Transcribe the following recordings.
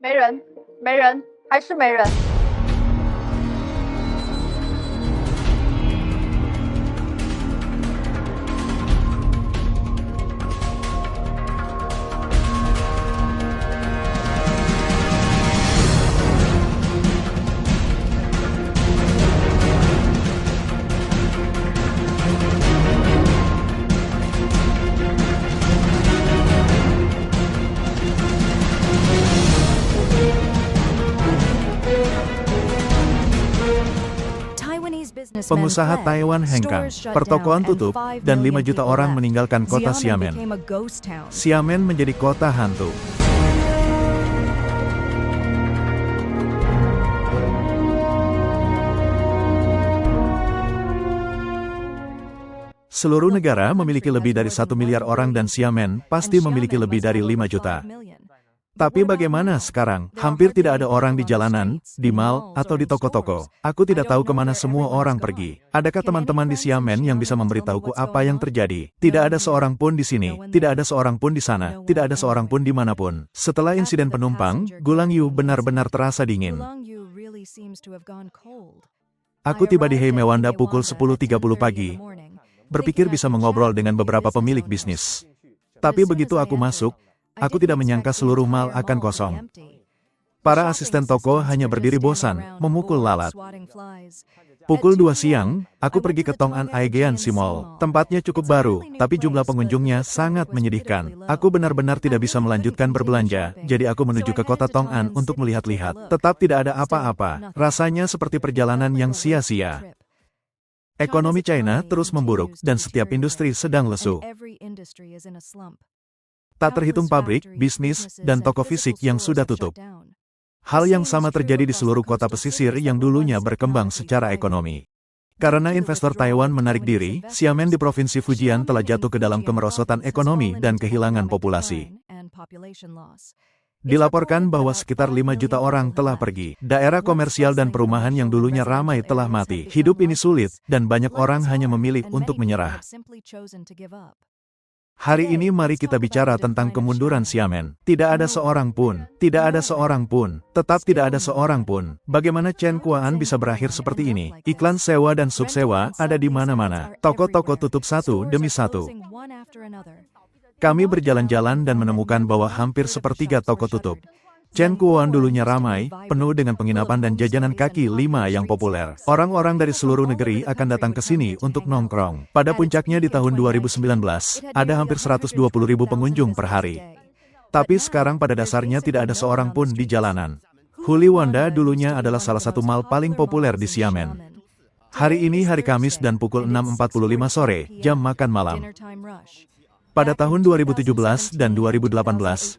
没人，没人，还是没人。Pengusaha Taiwan hengkang, pertokoan tutup, dan 5 juta orang meninggalkan kota Xiamen. Xiamen menjadi kota hantu. Seluruh negara memiliki lebih dari 1 miliar orang dan Xiamen pasti memiliki lebih dari 5 juta. Tapi bagaimana sekarang? Hampir tidak ada orang di jalanan, di mal, atau di toko-toko. Aku tidak tahu kemana semua orang pergi. Adakah teman-teman di Xiamen yang bisa memberitahuku apa yang terjadi? Tidak ada seorang pun di sini, tidak ada seorang pun di sana, tidak ada seorang pun di manapun. Setelah insiden penumpang, Gulangyu benar-benar terasa dingin. Aku tiba di Heimewanda pukul 10.30 pagi, berpikir bisa mengobrol dengan beberapa pemilik bisnis. Tapi begitu aku masuk, aku tidak menyangka seluruh mal akan kosong. Para asisten toko hanya berdiri bosan, memukul lalat. Pukul 2 siang, aku pergi ke Tong An Aegean Sea Mall. Tempatnya cukup baru, tapi jumlah pengunjungnya sangat menyedihkan. Aku benar-benar tidak bisa melanjutkan berbelanja, jadi aku menuju ke kota Tong An untuk melihat-lihat. Tetap tidak ada apa-apa, rasanya seperti perjalanan yang sia-sia. Ekonomi China terus memburuk, dan setiap industri sedang lesu. Tak terhitung pabrik, bisnis, dan toko fisik yang sudah tutup. Hal yang sama terjadi di seluruh kota pesisir yang dulunya berkembang secara ekonomi. Karena investor Taiwan menarik diri, Xiamen di Provinsi Fujian telah jatuh ke dalam kemerosotan ekonomi dan kehilangan populasi. Dilaporkan bahwa sekitar 5 juta orang telah pergi. Daerah komersial dan perumahan yang dulunya ramai telah mati. Hidup ini sulit, dan banyak orang hanya memilih untuk menyerah. Hari ini mari kita bicara tentang kemunduran Xiamen. Tidak ada seorang pun, tidak ada seorang pun, tetap tidak ada seorang pun. Bagaimana Chen Kuan bisa berakhir seperti ini? Iklan sewa dan subsewa ada di mana-mana. Toko-toko tutup satu demi satu. Kami berjalan-jalan dan menemukan bahwa hampir sepertiga toko tutup. Chen Kuan dulunya ramai, penuh dengan penginapan dan jajanan kaki lima yang populer. Orang-orang dari seluruh negeri akan datang ke sini untuk nongkrong. Pada puncaknya di tahun 2019, ada hampir 120.000 pengunjung per hari. Tapi sekarang pada dasarnya tidak ada seorang pun di jalanan. Huliwanda dulunya adalah salah satu mal paling populer di Xiamen. Hari ini hari Kamis dan pukul 6.45 sore, jam makan malam. Pada tahun 2017 dan 2018,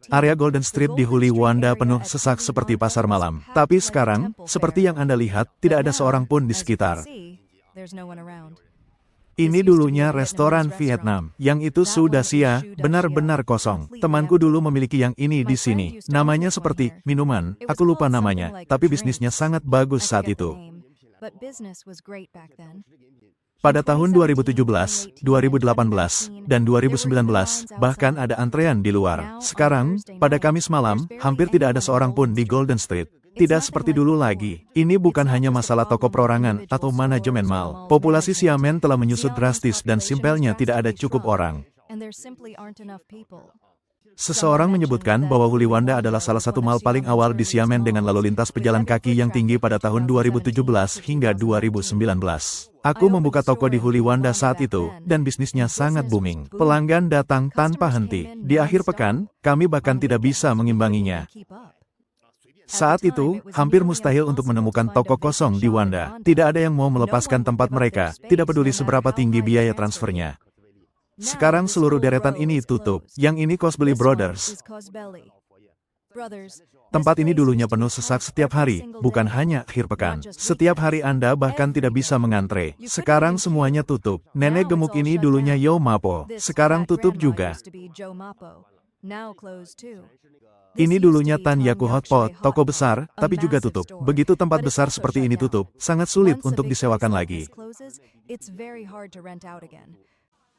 area Golden Street di Huliwanda penuh sesak seperti pasar malam. Tapi sekarang, seperti yang Anda lihat, tidak ada seorang pun di sekitar. Ini dulunya restoran Vietnam, yang itu sudah benar-benar kosong. Temanku dulu memiliki yang ini di sini. Namanya seperti minuman, aku lupa namanya, tapi bisnisnya sangat bagus saat itu. Pada tahun 2017, 2018, dan 2019, bahkan ada antrean di luar. Sekarang, pada Kamis malam, hampir tidak ada seorang pun di Golden Street. Tidak seperti dulu lagi. Ini bukan hanya masalah toko perorangan atau manajemen mal. Populasi Xiamen telah menyusut drastis dan simpelnya tidak ada cukup orang. Seseorang menyebutkan bahwa Huliwanda adalah salah satu mal paling awal di Xiamen dengan lalu lintas pejalan kaki yang tinggi pada tahun 2017 hingga 2019. Aku membuka toko di Huliwanda saat itu, dan bisnisnya sangat booming. Pelanggan datang tanpa henti. Di akhir pekan, kami bahkan tidak bisa mengimbanginya. Saat itu, hampir mustahil untuk menemukan toko kosong di Wanda. Tidak ada yang mau melepaskan tempat mereka, tidak peduli seberapa tinggi biaya transfernya. Sekarang seluruh deretan ini tutup. Yang ini Cosbelly Brothers. Tempat ini dulunya penuh sesak setiap hari, bukan hanya akhir pekan. Setiap hari Anda bahkan tidak bisa mengantre. Sekarang semuanya tutup. Nenek gemuk ini dulunya Yo Mapo. Sekarang tutup juga. Ini dulunya Tan Yaku Hotpot, toko besar, tapi juga tutup. Begitu tempat besar seperti ini tutup, sangat sulit untuk disewakan lagi.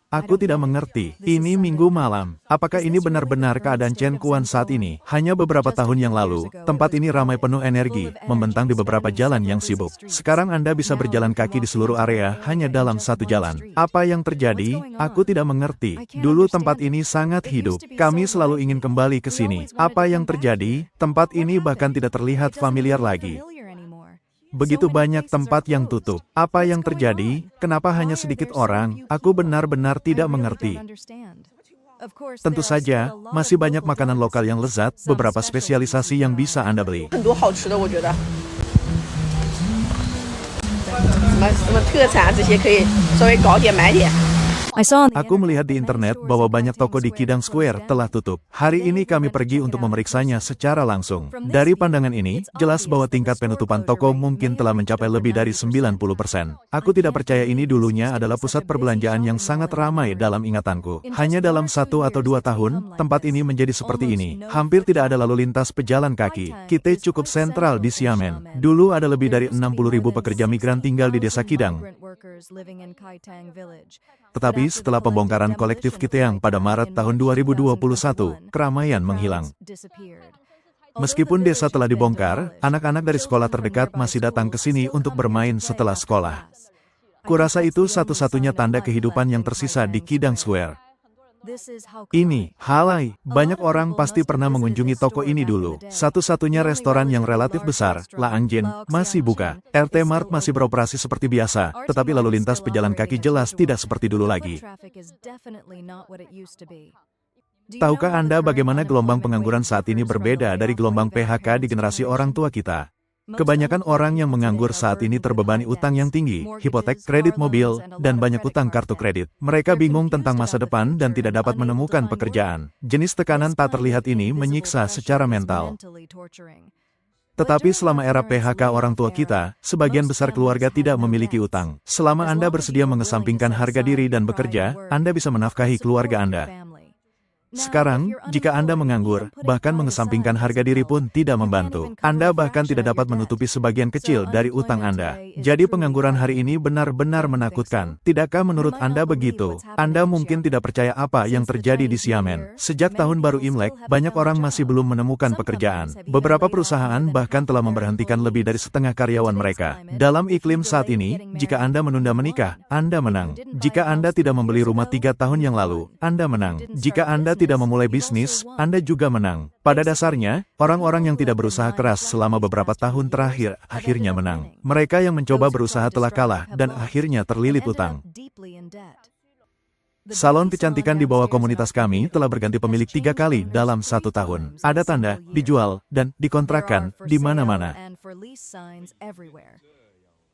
Aku tidak mengerti. Ini Minggu malam. Apakah ini benar-benar keadaan Chen Kuan saat ini? Hanya beberapa tahun yang lalu, tempat ini ramai penuh energi, membentang di beberapa jalan yang sibuk. Sekarang Anda bisa berjalan kaki di seluruh area hanya dalam satu jalan. Apa yang terjadi? Aku tidak mengerti. Dulu tempat ini sangat hidup. Kami selalu ingin kembali ke sini. Apa yang terjadi? Tempat ini bahkan tidak terlihat familiar lagi. Begitu banyak tempat yang tutup. Apa yang terjadi? Kenapa hanya sedikit orang? Aku benar-benar tidak mengerti. Tentu saja, masih banyak makanan lokal yang lezat, beberapa spesialisasi yang bisa Anda beli. Aku melihat di internet bahwa banyak toko di Kidang Square telah tutup. Hari ini kami pergi untuk memeriksanya secara langsung. Dari pandangan ini, jelas bahwa tingkat penutupan toko mungkin telah mencapai lebih dari 90%. Aku tidak percaya ini dulunya adalah pusat perbelanjaan yang sangat ramai dalam ingatanku. Hanya dalam 1 atau 2 tahun, tempat ini menjadi seperti ini. Hampir tidak ada lalu lintas pejalan kaki. Kita cukup sentral di Xiamen. Dulu ada lebih dari 60.000 pekerja migran tinggal di desa Kidang. Tetapi setelah pembongkaran kolektif Kiteang pada Maret tahun 2021, keramaian menghilang. Meskipun desa telah dibongkar, anak-anak dari sekolah terdekat masih datang ke sini untuk bermain setelah sekolah. Kurasa itu satu-satunya tanda kehidupan yang tersisa di Kidang Square. Ini, halai, banyak orang pasti pernah mengunjungi toko ini dulu. Satu-satunya restoran yang relatif besar, La Angjin, masih buka. RT Mart masih beroperasi seperti biasa, tetapi lalu lintas pejalan kaki jelas tidak seperti dulu lagi. Tahukah Anda bagaimana gelombang pengangguran saat ini berbeda dari gelombang PHK di generasi orang tua kita? Kebanyakan orang yang menganggur saat ini terbebani utang yang tinggi, hipotek, kredit mobil, dan banyak utang kartu kredit. Mereka bingung tentang masa depan dan tidak dapat menemukan pekerjaan. Jenis tekanan tak terlihat ini menyiksa secara mental. Tetapi selama era PHK orang tua kita, sebagian besar keluarga tidak memiliki utang. Selama Anda bersedia mengesampingkan harga diri dan bekerja, Anda bisa menafkahi keluarga Anda. Sekarang, jika Anda menganggur, bahkan mengesampingkan harga diri pun tidak membantu. Anda bahkan tidak dapat menutupi sebagian kecil dari utang Anda. Jadi pengangguran hari ini benar-benar menakutkan. Tidakkah menurut Anda begitu? Anda mungkin tidak percaya apa yang terjadi di Xiamen. Sejak tahun baru Imlek, banyak orang masih belum menemukan pekerjaan. Beberapa perusahaan bahkan telah memberhentikan lebih dari setengah karyawan mereka. Dalam iklim saat ini, jika Anda menunda menikah, Anda menang. Jika Anda tidak membeli rumah 3 tahun yang lalu, Anda menang. Jika Anda tidak memulai bisnis, Anda juga menang. Pada dasarnya, orang-orang yang tidak berusaha keras selama beberapa tahun terakhir akhirnya menang. Mereka yang mencoba berusaha telah kalah dan akhirnya terlilit utang. Salon kecantikan di bawah komunitas kami telah berganti pemilik 3 kali dalam 1 tahun. Ada tanda, dijual, dan dikontrakkan di mana-mana.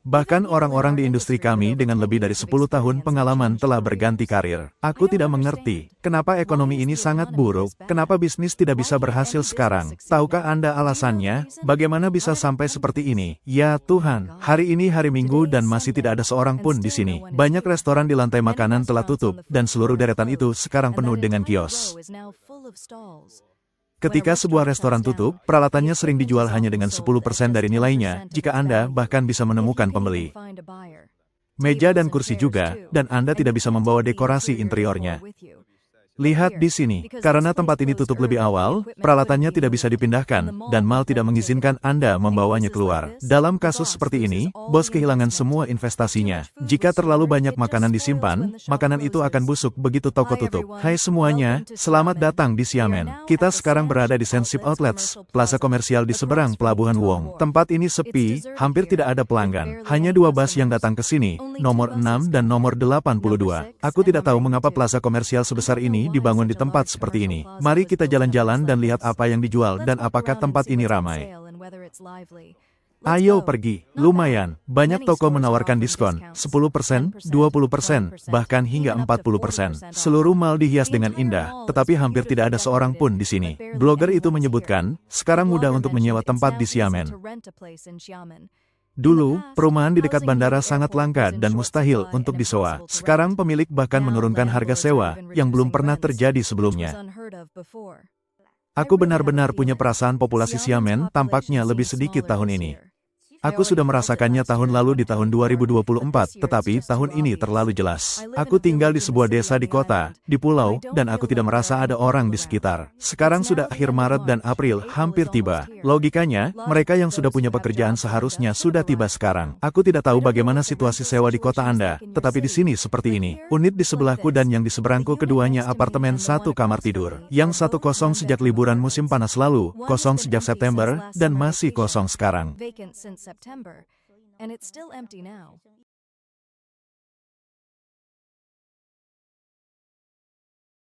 Bahkan orang-orang di industri kami dengan lebih dari 10 tahun pengalaman telah berganti karir. Aku tidak mengerti, kenapa ekonomi ini sangat buruk, kenapa bisnis tidak bisa berhasil sekarang. Tahukah Anda alasannya? Bagaimana bisa sampai seperti ini? Ya Tuhan, hari ini hari Minggu dan masih tidak ada seorang pun di sini. Banyak restoran di lantai makanan telah tutup, dan seluruh deretan itu sekarang penuh dengan kios. Ketika sebuah restoran tutup, peralatannya sering dijual hanya dengan 10% dari nilainya, jika Anda bahkan bisa menemukan pembeli. Meja dan kursi juga, dan Anda tidak bisa membawa dekorasi interiornya. Lihat di sini, karena tempat ini tutup lebih awal, peralatannya tidak bisa dipindahkan, dan mal tidak mengizinkan Anda membawanya keluar. Dalam kasus seperti ini, bos kehilangan semua investasinya. Jika terlalu banyak makanan disimpan, makanan itu akan busuk begitu toko tutup. Hai semuanya, selamat datang di Xiamen. Kita sekarang berada di Sensip Outlets, plaza komersial di seberang Pelabuhan Wong. Tempat ini sepi, hampir tidak ada pelanggan. Hanya 2 bus yang datang ke sini, nomor 6 dan nomor 82. Aku tidak tahu mengapa plaza komersial sebesar ini dibangun di tempat seperti ini. Mari kita jalan-jalan dan lihat apa yang dijual dan apakah tempat ini ramai. Ayo pergi, lumayan. Banyak toko menawarkan diskon, 10%, 20%, bahkan hingga 40%. Seluruh mal dihias dengan indah, tetapi hampir tidak ada seorang pun di sini. Blogger itu menyebutkan, sekarang mudah untuk menyewa tempat di Xiamen. Dulu, perumahan di dekat bandara sangat langka dan mustahil untuk disewa. Sekarang pemilik bahkan menurunkan harga sewa, yang belum pernah terjadi sebelumnya. Aku benar-benar punya perasaan populasi Xiamen tampaknya lebih sedikit tahun ini. Aku sudah merasakannya tahun lalu di tahun 2024, tetapi tahun ini terlalu jelas. Aku tinggal di sebuah desa di kota, di pulau, dan aku tidak merasa ada orang di sekitar. Sekarang sudah akhir Maret dan April hampir tiba. Logikanya, mereka yang sudah punya pekerjaan seharusnya sudah tiba sekarang. Aku tidak tahu bagaimana situasi sewa di kota Anda, tetapi di sini seperti ini. Unit di sebelahku dan yang di seberangku keduanya apartemen satu kamar tidur. Yang satu kosong sejak liburan musim panas lalu, kosong sejak September, dan masih kosong sekarang. And it's still empty now.